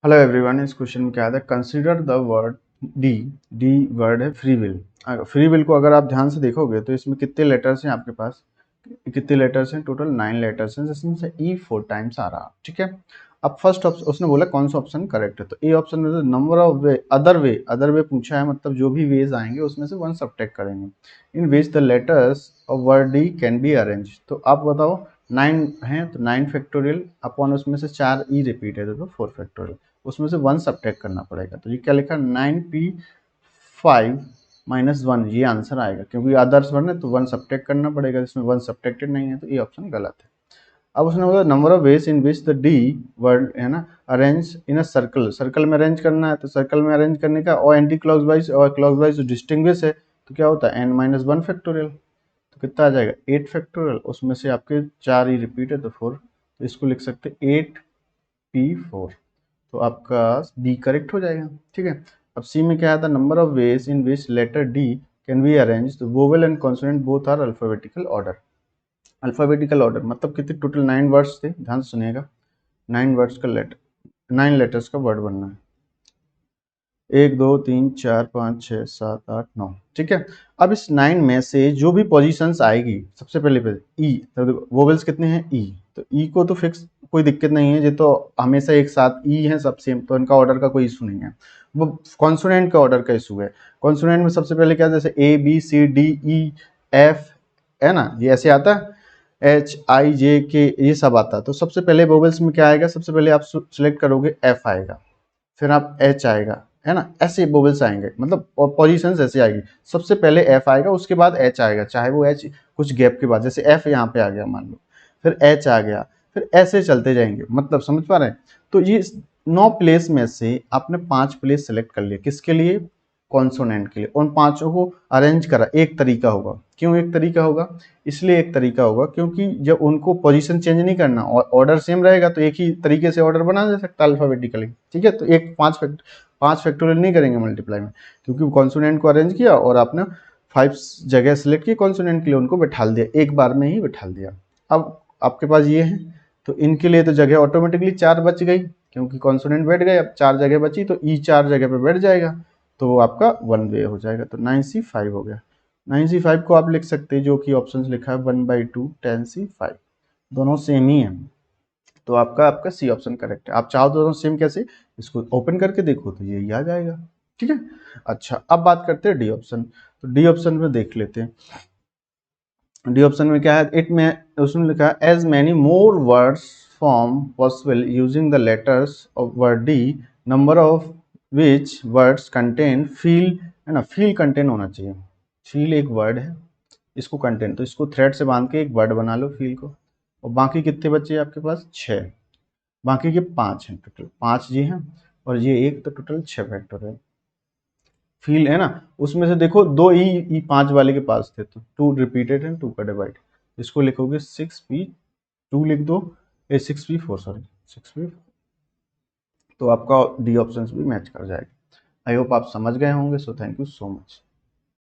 Hello everyone. इस question में क्या है, consider the word D. D word है फ्री विल। फ्री विल को अगर आप ध्यान से देखोगे तो इसमें कितने लेटर्स हैं आपके पास, कितने लेटर्स हैं, टोटल 9 लेटर्स हैं, जिसमें से ई 4 टाइम्स आ रहा। ठीक है। अब फर्स्ट ऑप्शन उसने बोला कौन सा ऑप्शन करेक्ट है, तो ए ऑप्शन में number of way, other way पूछा है, मतलब जो भी वेज आएंगे उसमें से वन सब्ट्रैक्ट करेंगे। In which the letters of word D can be arrange. तो आप बताओ 9 हैं तो 9 फैक्टोरियल अपॉन उसमें से 4 ई रिपीट है तो 4 फैक्टोरियल, उसमें से वन सब्ट्रैक्ट करना पड़ेगा। तो ये क्या लिखा, 9p5 -1, ये आंसर आएगा, क्योंकि अदर्स वन है तो वन सब्ट्रैक्ट करना पड़ेगा, इसमें वन सब्ट्रैक्टेड नहीं है तो ये ऑप्शन गलत है। अब उसने बोला number of ways in which the D word है ना arrange in a circle. Circle में अरेंज करना है तो सर्कल में अरेंज करने का और एंटी क्लॉकवाइज और क्लॉकवाइज डिस्टिंग्विश है तो क्या होता है n-1 फैक्टोरियल। तो कितना आ जाएगा 8 फैक्टोरियल, उसमें से आपके 4 ही रिपीट है तो 4, तो इसको लिख सकते 8p4। तो आपका डी करेक्ट हो जाएगा। ठीक है। अब सी में क्या आता है, number of ways in which letter D can be arrange, तो vowel and consonant both are alphabetical order. Alphabetical order मतलब कितने, टोटल 9 वर्ड्स थे, ध्यान से सुनिएगा। 9 वर्ड्स का लेटर, 9 लेटर्स का वर्ड बनना है। 1 2 3 4 5 6 7 8 9। ठीक है। अब इस 9 में से जो भी पोजीशंस आएगी, सबसे पहले पे ई, तो देखो वोवेल्स कितने हैं ई, तो ई को तो फिक्स कोई दिक्कत नहीं है, ये तो हमेशा एक साथ ई है सब सेम, तो इनका ऑर्डर का कोई इशू नहीं है। वो कॉन्सोनेंट का ऑर्डर का इशू है। कॉन्सोनेंट में सबसे पहले क्या, जैसे A B C D E F है ना, ये ऐसे आता है, एच आई जे के ये सब आता है। तो सबसे पहले वोवेल्स में क्या आएगा, सबसे पहले आप सिलेक्ट करोगे एफ आएगा, फिर आप एच आएगा, है ना, ऐसे वोवेल्स आएंगे, मतलब पोजीशंस ऐसे आएगी। सबसे पहले एफ आएगा, उसके बाद एच आएगा, चाहे वो एच कुछ गैप के बाद, जैसे एफ यहाँ पे आ गया मान लो, फिर एच आ गया, फिर ऐसे चलते जाएंगे, मतलब समझ पा रहे हैं। तो ये 9 प्लेस में से आपने 5 प्लेस सेलेक्ट कर लिए, किसके लिए, कॉन्सोनेंट के लिए। उन पांचों को अरेंज करा, एक तरीका होगा। क्यों एक तरीका होगा, इसलिए एक तरीका होगा क्योंकि जब उनको पोजीशन चेंज नहीं करना और ऑर्डर सेम रहेगा तो एक ही तरीके से ऑर्डर बना दे सकता अल्फाबेटिकली। ठीक है। तो एक 5 फैक्टोरियल नहीं करेंगे मल्टीप्लाई में, क्योंकि कॉन्सोनेंट को अरेंज किया और आपने 5 जगह सेलेक्ट की कॉन्सोनेंट के लिए, उनको बैठा दिया, एक बार में ही बैठा दिया। अब आपके पास ये है तो इनके लिए तो जगह ऑटोमेटिकली 4 बच गई, क्योंकि कॉन्सोनेंट बैठ गए, अब 4 जगह बची तो ई 4 जगह पे बैठ जाएगा, तो वो आपका 1 वे हो जाएगा। तो 9c5 हो गया। 9c5 को आप लिख सकते हैं जो कि ऑप्शन लिखा है 1/2 10c5, दोनों सेम ही है, तो आपका आपका सी ऑप्शन करेक्ट है। आप चाहो तो दोनों सेम कैसे, इसको ओपन करके देखो तो यही आ जाएगा। ठीक है। अच्छा, अब बात करते हैं डी ऑप्शन। तो डी ऑप्शन में देख लेते हैं, डी ऑप्शन में क्या है, इट में उसमें लिखा है as many more words form possible using the letters of word D, number of which words contain feel, है ना, फील कंटेन होना चाहिए। फील एक वर्ड है, इसको कंटेन, तो इसको थ्रेड से बांध के एक वर्ड बना लो फील को। और बाकी कितने बचे आपके पास, 6, बाकी के 5 हैं, टोटल 5 ये हैं और ये एक, तो टोटल 6 फैक्टर है। फील है ना, उसमें से देखो 2 ई 5 वाले के पास थे तो 2 रिपीटेड है, 2 का डिवाइड, इसको लिखोगे 6p2 लिख दो, 6p4 सॉरी 6p, तो आपका डी ऑप्शन भी मैच कर जाएगा। आई होप आप समझ गए होंगे। So thank you so much.